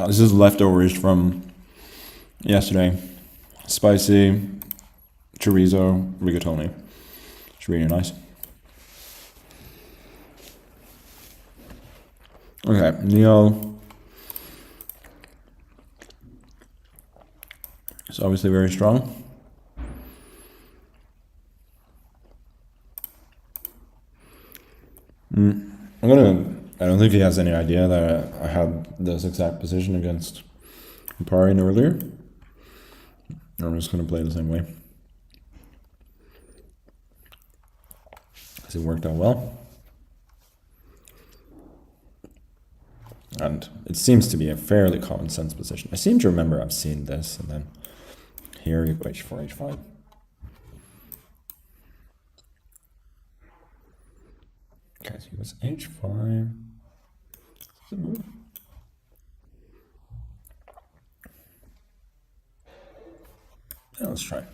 This is leftovers from yesterday. Spicy chorizo rigatoni. It's really nice. Okay, Neo. It's obviously very strong. I don't think he has any idea that I had this exact position against Parian earlier. I'm just gonna play the same way. Because it worked out well. And it seems to be a fairly common sense position. I seem to remember I've seen this, and then here you go h4, h5. Okay, so he was h5. Is it move? Yeah, let's try.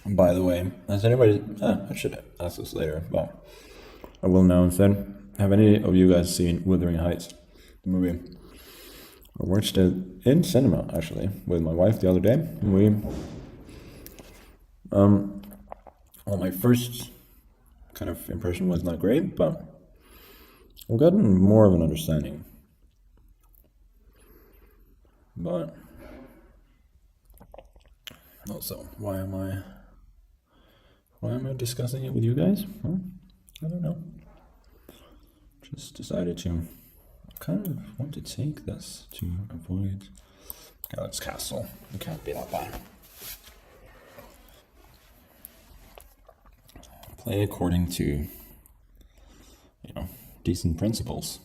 By the way, has anybody... I should ask this later, but I will now instead. Have any of you guys seen Wuthering Heights, the movie? I watched it in cinema, actually, with my wife the other day. Well, my first kind of impression was not great, but I've gotten more of an understanding. But also, why am I discussing it with you guys? Well, I don't know. Just decided to kind of want to take this to avoid... Okay, let's castle. It can't be that bad. Play according to, decent principles.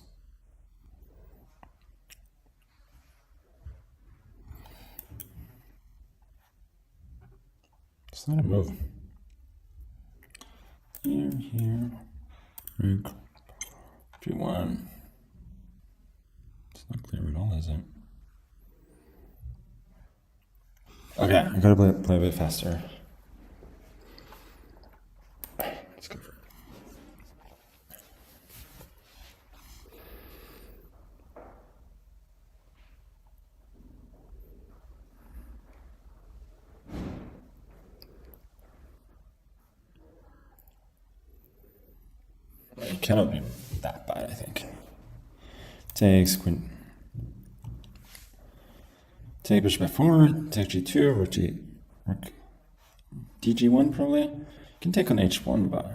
It's not a move. Here, rook, g1. It's not clear at all, is it? Okay, I gotta play a bit faster. Let's go for it. It cannot be that bad, I think. Takes queen. Take bishop f4, take g2, rook dg1 probably. You can take on h1, but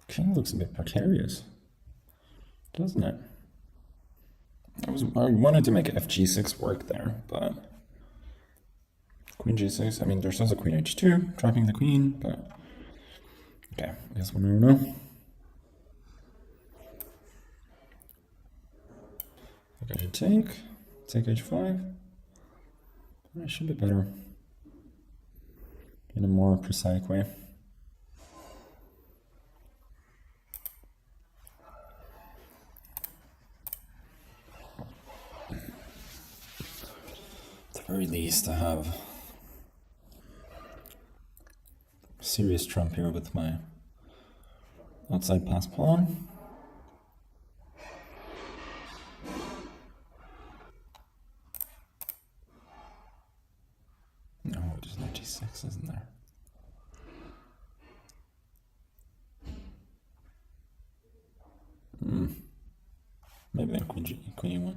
king looks a bit precarious, doesn't it? I wanted to make fg6 work there, but queen g6. I mean, there's also queen h2, dropping the queen, but okay, I guess we'll never know. I should take h5. I should be better in a more precise way. At the very least, I have serious trump here with my outside pass pawn. No, there's no g6, isn't there? Maybe then queen e1.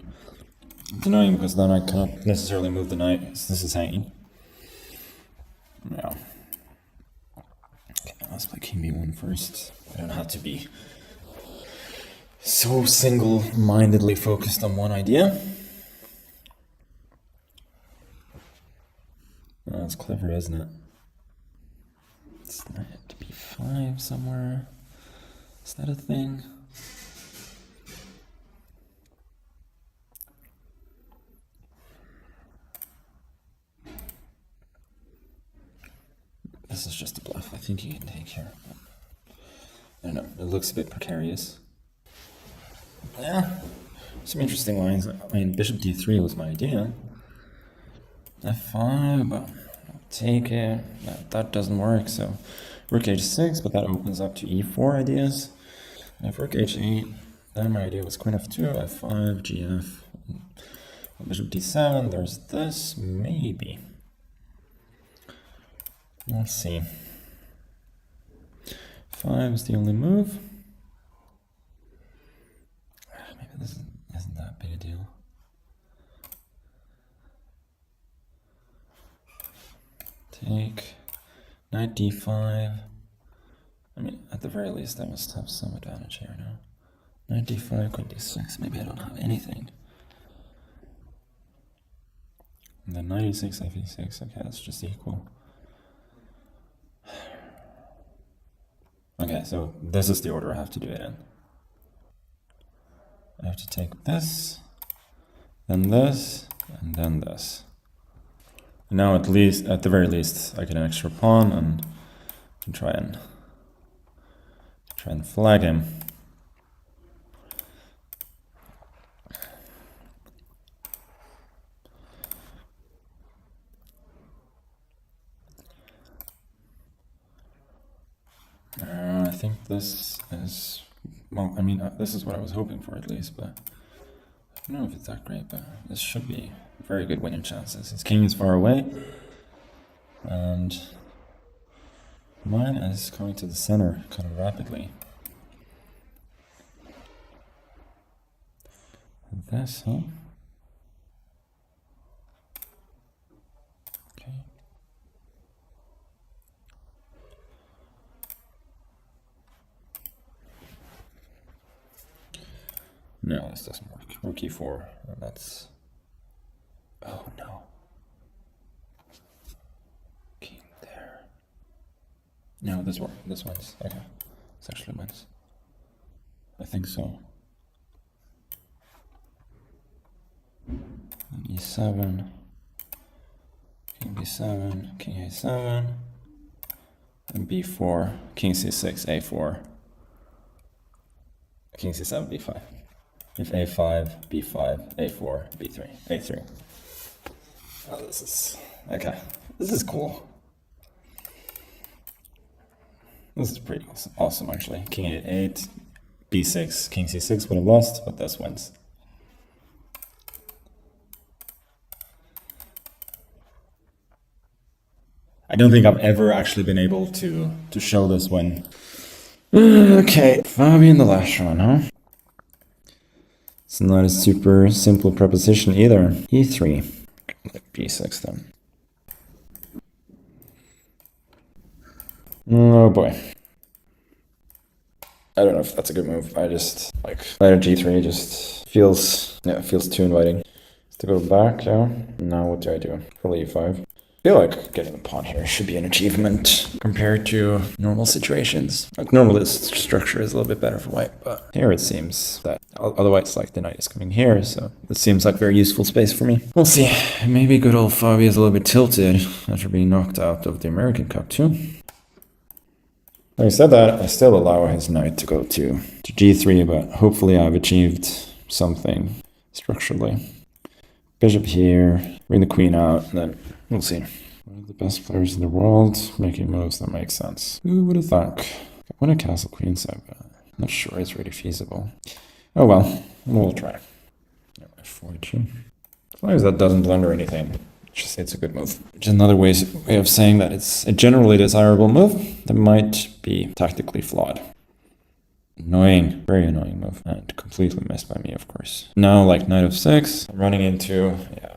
It's annoying because then I cannot necessarily move the knight, so this is hanging. Yeah. Okay, let's play king b1 first. I don't have to be so single-mindedly focused on one idea. Oh, that's clever, isn't it? It's knight to b5 somewhere. Is that a thing? this is just a bluff. I think you can take here. I don't know, it looks a bit precarious. Yeah, some interesting lines. I mean, bishop d3 was my idea. f5, but I'll take it. That doesn't work, so rook h6, but that opens up to e4 ideas. And if rook h8, then my idea was queen f2, f5, gf, bishop d7, there's this, maybe. Let's see. 5 is the only move. Maybe this isn't that big a deal. Take knight d5. I mean, at the very least, I must have some advantage here now. Knight d5, queen d6. Maybe I don't have anything. And then knight e6, f e6. Okay, that's just equal. Okay, so this is the order I have to do it in. I have to take this, then this, and then this. And now at the very least, I get an extra pawn and can try and flag him. I think this is, well, I mean, this is what I was hoping for at least, but I don't know if it's that great, but this should be very good winning chances. His king is far away, and mine is coming to the center kind of rapidly. This, huh? Okay. No, this doesn't work. Rook e4, that's... Oh no. King there. No, this wins. Okay. This actually wins. I think so. And e7. King b7, king a7. And b4, king c6, a4. King c7, b5. If a5, b5, a4, b3, a3. Oh, this is... okay. This is cool. This is pretty awesome, actually. King a8, b6, king c6 would have lost, but this wins. I don't think I've ever actually been able to show this win. Okay, Fabian, the last one, huh? It's not a super simple proposition either. e3. b6 then. Oh boy. I don't know if that's a good move. I just like knight at g3 just feels too inviting. To go back, yeah. Now what do I do? Probably e5. I feel like getting a pawn here should be an achievement compared to normal situations. Like normally this structure is a little bit better for white, but here it seems that otherwise like the knight is coming here, so it seems like very useful space for me. We'll see. Maybe good old Fabi is a little bit tilted after being knocked out of the American Cup too. Having said that, I still allow his knight to go to g3, but hopefully I've achieved something structurally. Bishop here, bring the queen out, and then we'll see. One of the best players in the world, making moves that make sense. Who would have thought? I want a castle queenside, but I'm not sure it's really feasible. Oh well, we'll try. F4. As long as that doesn't blunder anything, just it's a good move. Which is another way of saying that it's a generally desirable move that might be tactically flawed. Annoying, very annoying move, and completely missed by me, of course. Now, like knight f6, I'm running into, yeah.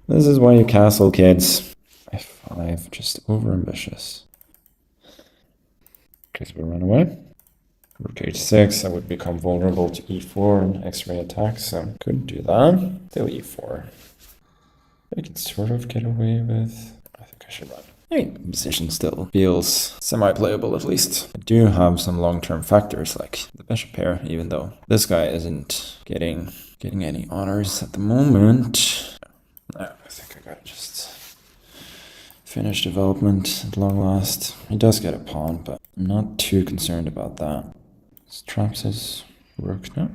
This is why you castle, kids. f5, just overambitious. Okay, so we run away. Rook h6, I would become vulnerable to e4 and x-ray attacks, so couldn't do that. Still e4. I can sort of get away with... I think I should run. I mean, the position still feels semi-playable at least. I do have some long-term factors like the bishop pair, even though this guy isn't getting any honors at the moment. I think I gotta just Finished development at long last. He does get a pawn, but I'm not too concerned about that. This traps his rook now.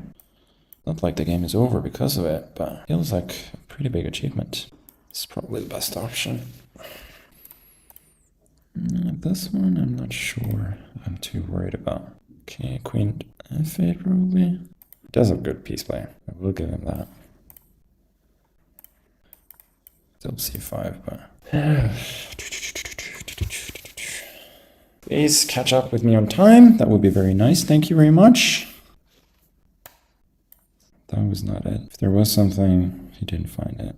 Not like the game is over because of it, but feels like a pretty big achievement. It's probably the best option. This one I'm not sure I'm too worried about. Okay, queen f8 probably. Does have good piece play. I will give him that. Still c5, but... Please catch up with me on time. That would be very nice. Thank you very much. That was not it. If there was something, he didn't find it.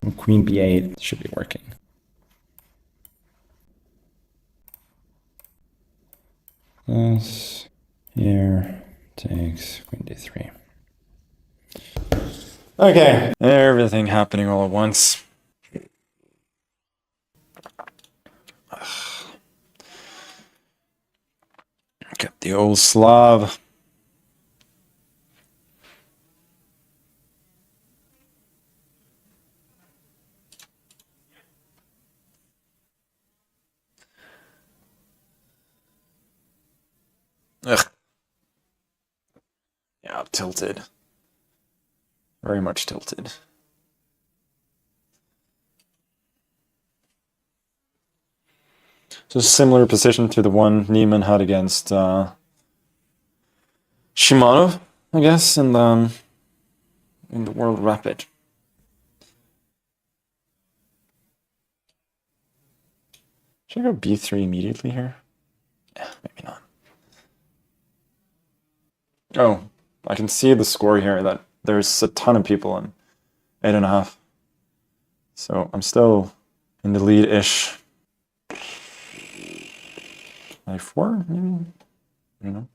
Well, queen b8 should be working. This here takes queen d3. Okay, everything happening all at once. Get the old Slav. Ugh. Yeah, tilted. Very much tilted. So similar position to the one Neiman had against Shimano, I guess, in the World Rapid. Should I go b3 immediately here? Yeah, maybe not. Oh, I can see the score here that there's a ton of people in 8.5. So I'm still in the lead-ish. a4, maybe? I don't know.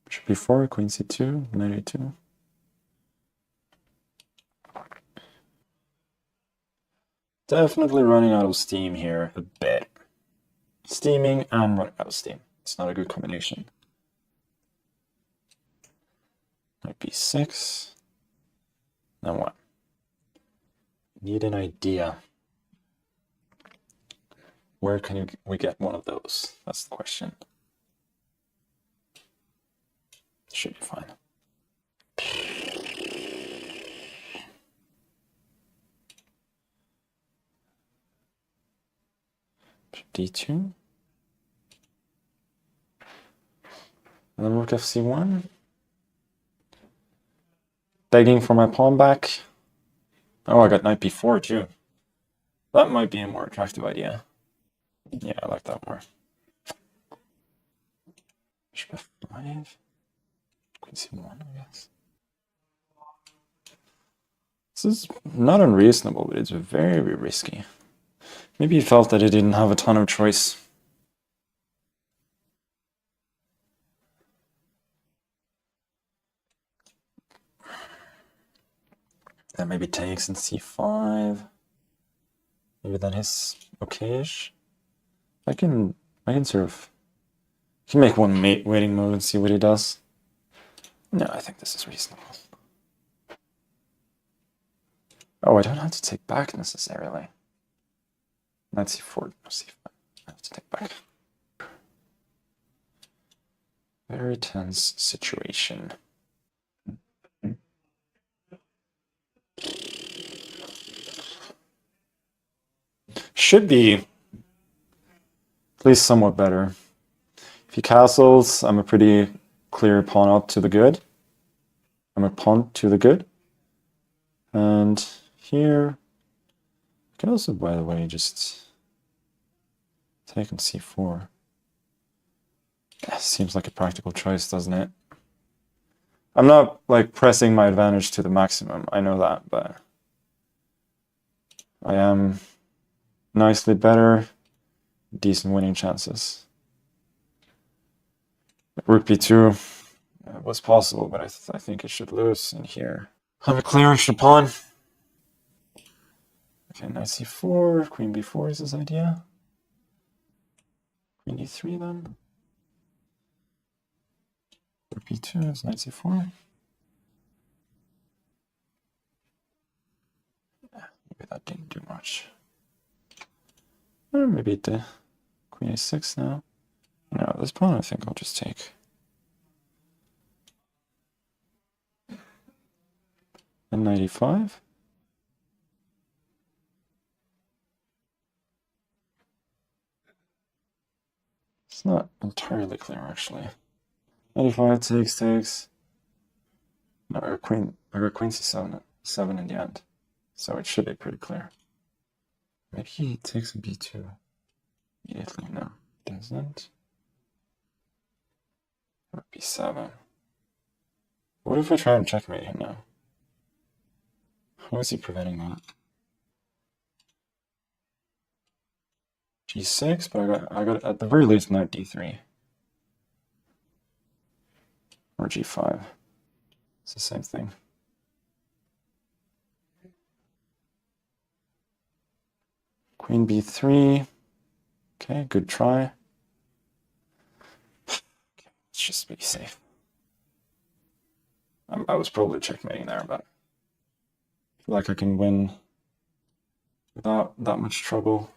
Bishop b4, queen c2, knight a2. Definitely running out of steam here a bit. Steaming and running out of steam. It's not a good combination. Knight b6. Then what? Need an idea. Where can we get one of those? That's the question. Should be fine. d2. And then rook fc1. Begging for my pawn back. Oh, I got knight b4 too. That might be a more attractive idea. Yeah, I like that more. Bishop f5. Queen c1, I guess. This is not unreasonable, but it's very risky. Maybe he felt that he didn't have a ton of choice. Then maybe takes in c5. Maybe then his okay-ish. I can sort of make one waiting move and see what he does. No, I think this is reasonable. Oh, I don't have to take back necessarily. Knight c4, no c5. I have to take back. Very tense situation. Should be at least somewhat better. If he castles, I'm a pretty clear pawn out to the good. I'm a pawn to the good. And here, I can also, by the way, just take on c4. Yeah, seems like a practical choice, doesn't it? I'm not like pressing my advantage to the maximum, I know that, but I am nicely better, decent winning chances. Rook b2 was possible, but I think it should lose in here. I'm a clearish pawn. Okay, knight c4, queen b4 is his idea. Queen d3 then. Rook b2 is knight c4. much. Or maybe the queen a6 now. No, at this point I think I'll just take n95. It's not entirely clear actually. 95 takes. No, I got queen c7 in the end. So it should be pretty clear. Maybe he takes a b2 immediately. No, doesn't. Or b7. What if I try and checkmate him now? How is he preventing that? g6, but I got at the very least knight d3. Or g5. It's the same thing. Queen b3. Okay, good try. Okay, let's just be safe. I was probably checkmating there, but I feel like I can win without that much trouble.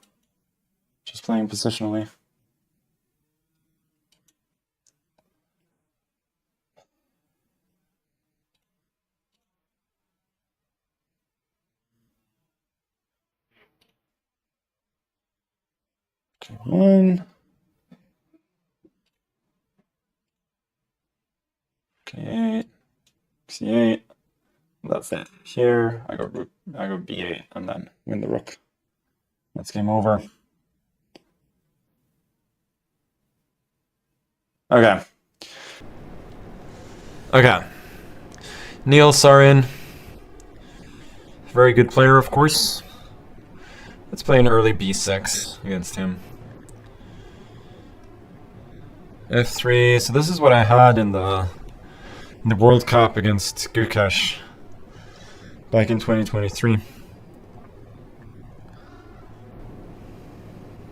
Just playing positionally. Okay, 1. Okay, 8. c8. That's it. Here, I go b8 and then win the rook. That's game over. Okay. Neil Sarin. Very good player, of course. Let's play an early b6 against him. f3. So this is what I had in the World Cup against Gukesh back in 2023.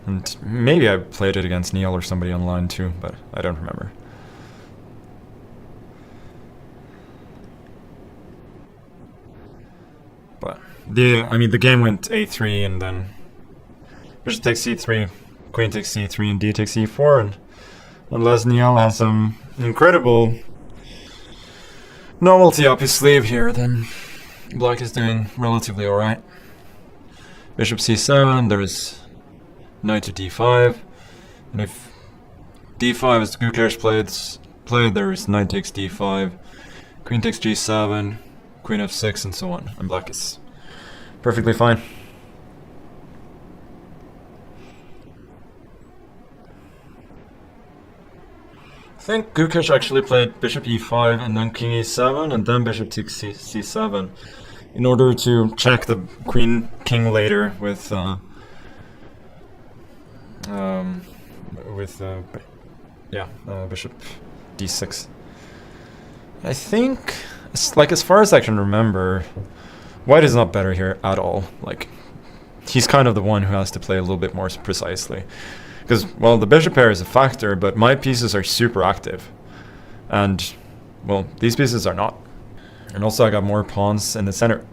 And maybe I played it against Neil or somebody online too, but I don't remember. But the game went a3 and then bishop takes c3, queen takes c3, and d takes e4, and unless Neil has some incredible novelty up his sleeve here, then black is doing relatively alright. Bishop c7, there is knight to d5, and if d5 is Gukesh played, there is knight takes d5, queen takes g7, queen f6, and so on, and black is perfectly fine. I think Gukesh actually played bishop e5 and then king e7 and then bishop takes c7 in order to check the queen-king later with bishop d6. I think, like, as far as I can remember, white is not better here at all. Like, he's kind of the one who has to play a little bit more precisely. Because, well, the bishop pair is a factor, but my pieces are super active. And, well, these pieces are not. And also I got more pawns in the center.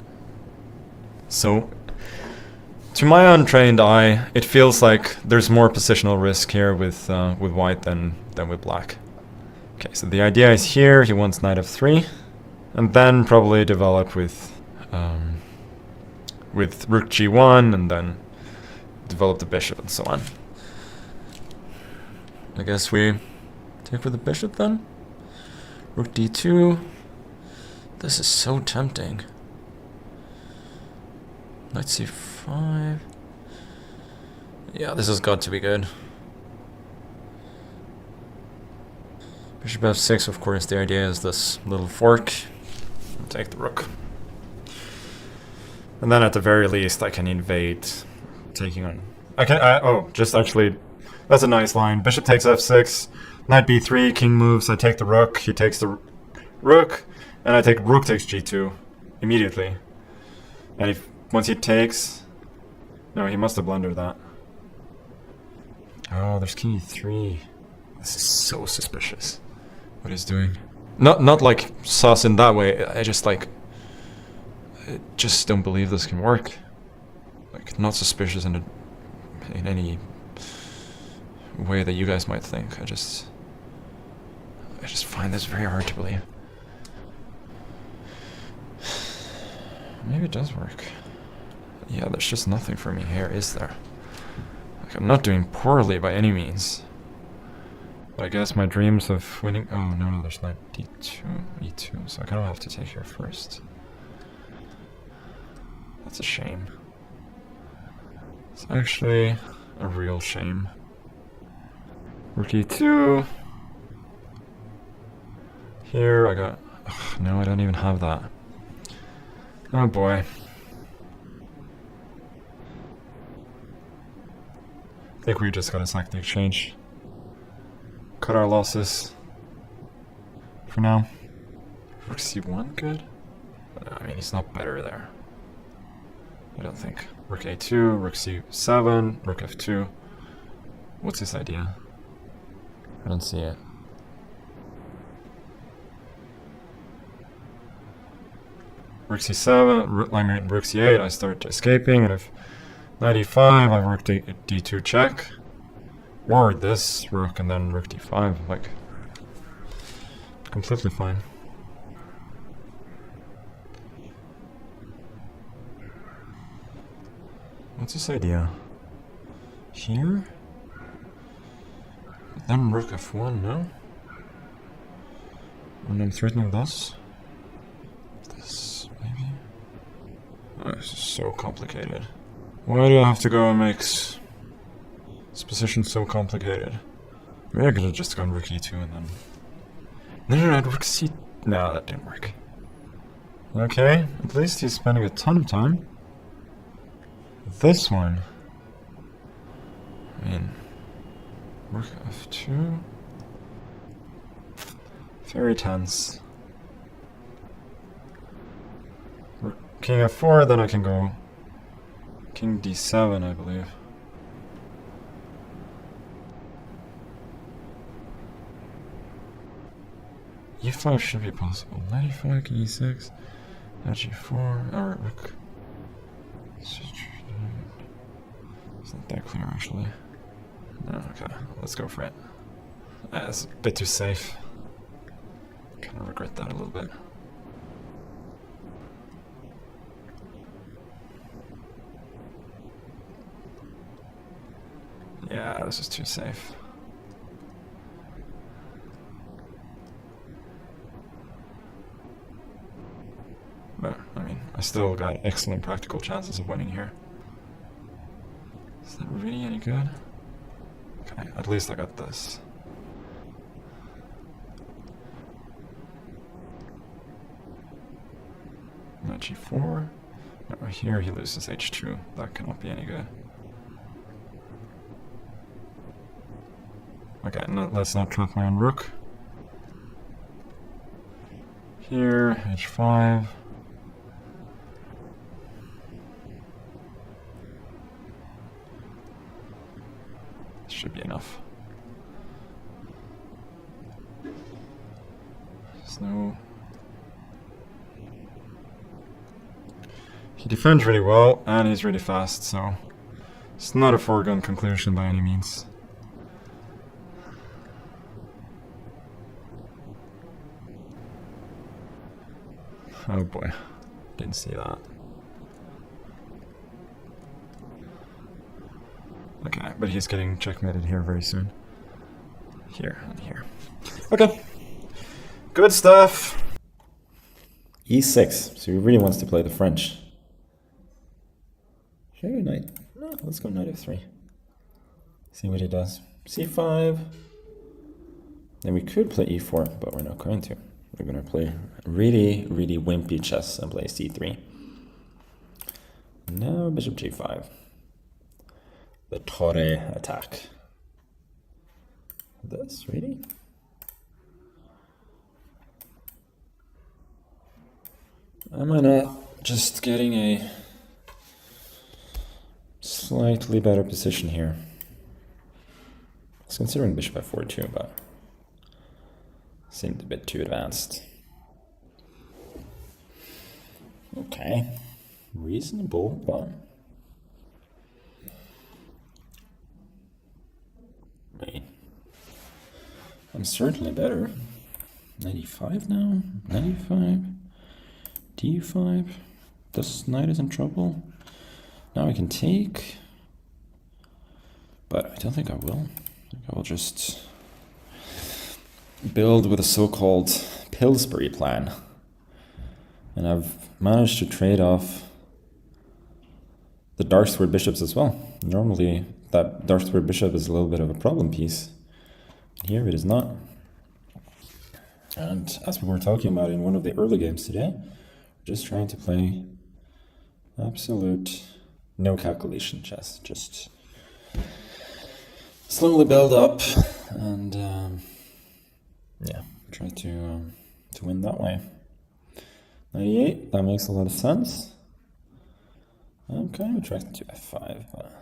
So, to my untrained eye, it feels like there's more positional risk here with white than with black. Okay, so the idea is here, he wants knight f3, and then probably develop with rook g1, and then develop the bishop and so on. I guess we take for the bishop then. Rook d2. This is so tempting. Knight c5. Yeah, this has got to be good. Bishop f6, of course, the idea is this little fork. I'll take the rook. And then at the very least I can invade, taking on... That's a nice line. Bishop takes f6, knight b3, king moves, I take the rook, he takes the rook, and I take rook takes g2 immediately. And once he takes... No, he must have blundered that. Oh, there's king e3. This is so suspicious, what he's doing. Not like sus in that way, I just don't believe this can work. like not suspicious in any way that you guys might think. I just find this very hard to believe. Maybe it does work. Yeah, there's just nothing for me here, is there? Like, I'm not doing poorly by any means. But I guess my dreams of winning... Oh, no, there's not D2, E2, so I kind of have to take here first. That's a shame. It's actually a real shame. Rook E2. Here I got... Ugh, no, I don't even have that. Oh boy. I think we just gotta sack the exchange. Cut our losses. For now. Rook C1 good? I mean, he's not better there. I don't think. Rook A2, Rook C7, Rook F2. What's his idea? I don't see it. Rook C7, I mean Rook C8, I start escaping, and if Knight E5, I rook D2 check. Or this rook and then Rook D5, like, completely fine. What's this idea? Here? Then Rook F1, no? And I'm threatening this? This, maybe? Oh, this is so complicated. Why do I have to go and make this position so complicated? Maybe I could have just gone Rook E2 and then... No, Rook C... No, that didn't work. Okay, at least he's spending a ton of time. This one... I mean... Rook F2... Very tense. Rook King F4, then I can go... King D7, I believe. E5 should be possible. Knight E5, King E6, Knight G4, or Rook. It's not that clear, actually. No, okay, let's go for it. That's a bit too safe. Kind of regret that a little bit. Yeah, this is too safe. But, I mean, I still got excellent practical chances of winning here. Is that really any good? Okay, at least I got this. Knight G4. No, here he loses H2. That cannot be any good. Okay, no, let's not trap my own rook. Here, H5. This should be enough. There's no... He defends really well, and he's really fast, so... It's not a foregone conclusion by any means. Oh boy, didn't see that. Okay, but he's getting checkmated here very soon. Here and here. Okay, good stuff. E6, so he really wants to play the French. Should I go knight? No, let's go knight F3. See what he does. C5. Then we could play E4, but we're not going to. We're going to play really, really wimpy chess and play C3. Now bishop G5. The Torre attack. This, really? Am I not just getting a slightly better position here? I was considering bishop F4 too, but seemed a bit too advanced. Okay, reasonable, but I'm certainly better. 95 now? 95? D5? This knight is in trouble. Now I can take. But I don't think I will. I will just build with a so-called Pillsbury plan. And I've managed to trade off the dark squared bishops as well. Normally that dark squared bishop is a little bit of a problem piece. Here it is not. And as we were talking about in one of the early games today, just trying to play absolute no calculation chess. Just slowly build up and yeah, try to win that way. 98, that makes a lot of sense. I'm kind of attracted to f5, but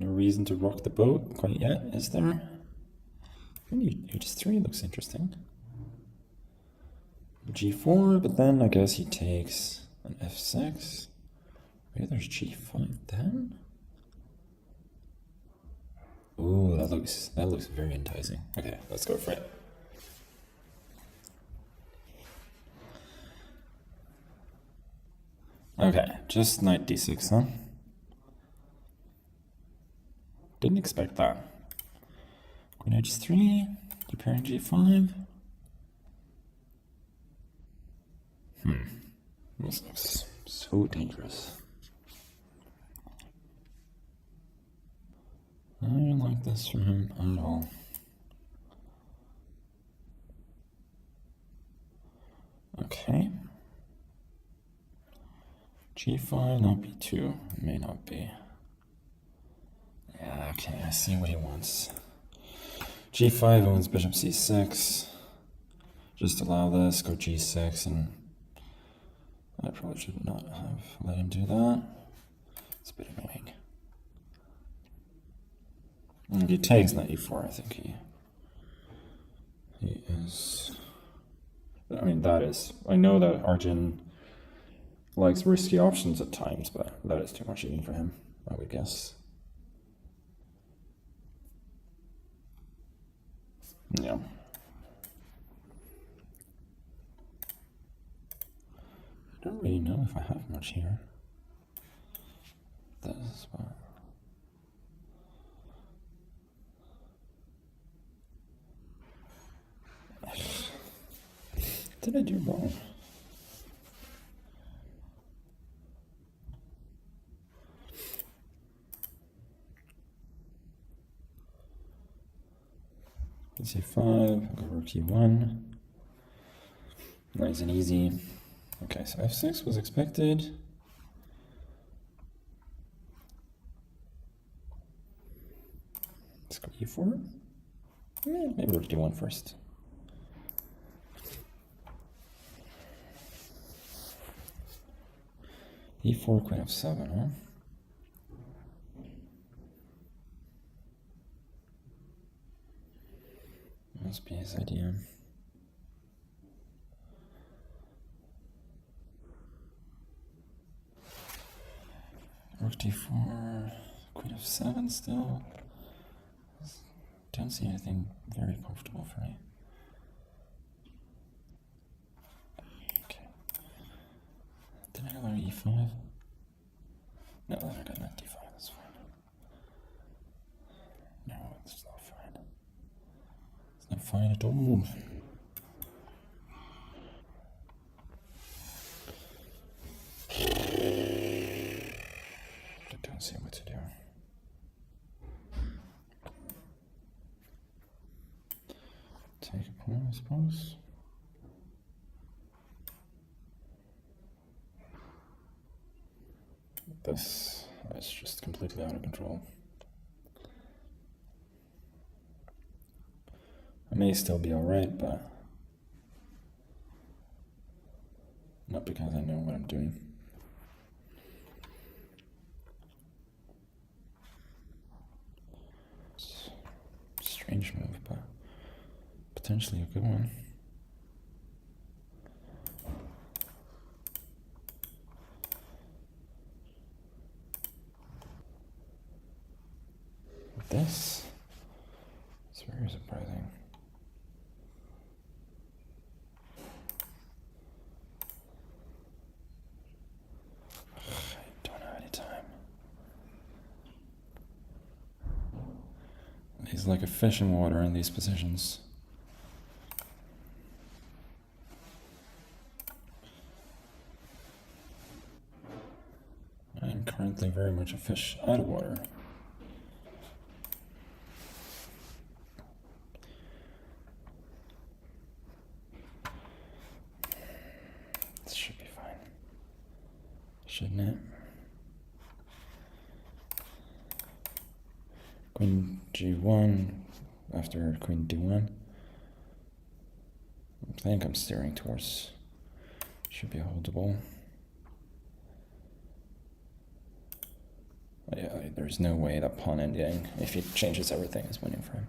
no reason to rock the boat quite yet, is there? H3 looks interesting. G4, but then I guess he takes an f6. Maybe there's G5 then? Ooh, that looks very enticing. Okay, let's go for it. Okay, just knight d6, huh? Didn't expect that. Queen h3, preparing g5. This looks so dangerous. I don't like this from him at all. Okay. G5, not B2. It may not be. Yeah, okay, I see what he wants. G5 owns bishop c6. Just allow this, go g6, and I probably should not have let him do that. It's a bit annoying. And he takes knight e4, I think he is... I mean, that is... I know that Arjun likes risky options at times, but that is too much even for him, I would guess. Yeah. I don't really know if I have much here. This, but... What did I do wrong? C5, go rook e1. Nice and easy. Okay, so f6 was expected. Let's go e4. Maybe rook d1 first. e4, queen f7, huh? Must be his idea. Rook d4, queen f7 still. Don't see anything very comfortable for me. Okay. Did I learn e5? No, I got knight d5, that's fine. No, it's not fine. It's not fine at all. I don't see what to do. Take a pawn, I suppose. This is just completely out of control. I may still be alright, but not because I know what I'm doing. It's a strange move, but potentially a good one. This is very surprising. He's like a fish in water in these positions. I am currently very much a fish out of water. This should be fine, shouldn't it? Queen G1 after Queen D1. I think I'm steering towards, should be holdable. Yeah, there's no way that pawn ending, if he changes everything, is winning for him.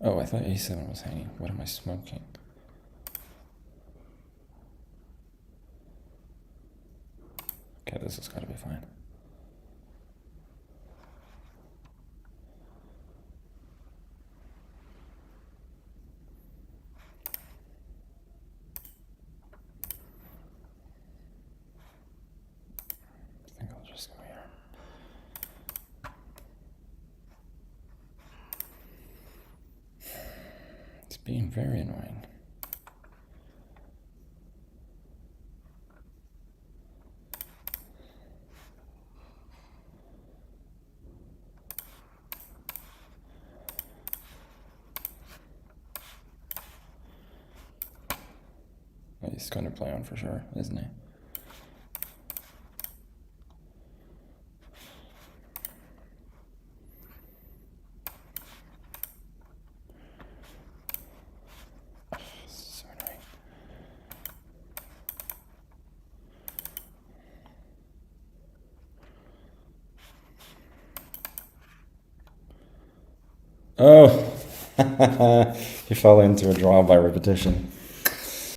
Oh, I thought A7 was hanging. What am I smoking? Okay, this has got to be fine. I think I'll just go here. It's being very annoying. He's going to play on for sure, isn't he? So annoying. Oh, he fell into a draw by repetition.